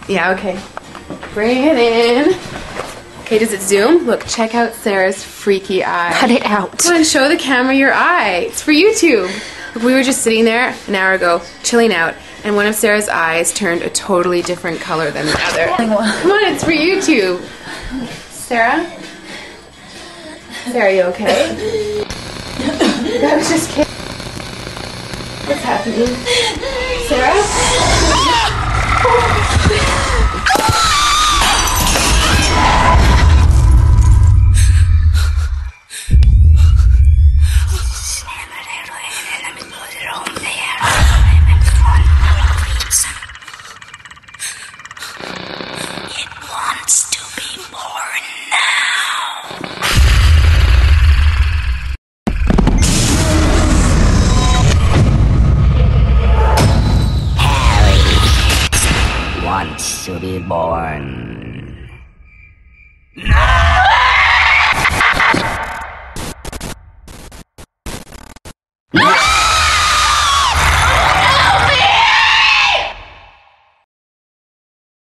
Yeah, okay. Bring it in. Okay, does it zoom? Look, check out Sarah's freaky eye. Cut it out. Come on, show the camera your eye. It's for YouTube. Look, we were just sitting there an hour ago, chilling out, and one of Sarah's eyes turned a totally different color than the other. Come on, it's for YouTube. Sarah? Sarah, are you okay? I was just kidding. What's happening? Sarah? It wants to be born now. Harry wants to be born. No!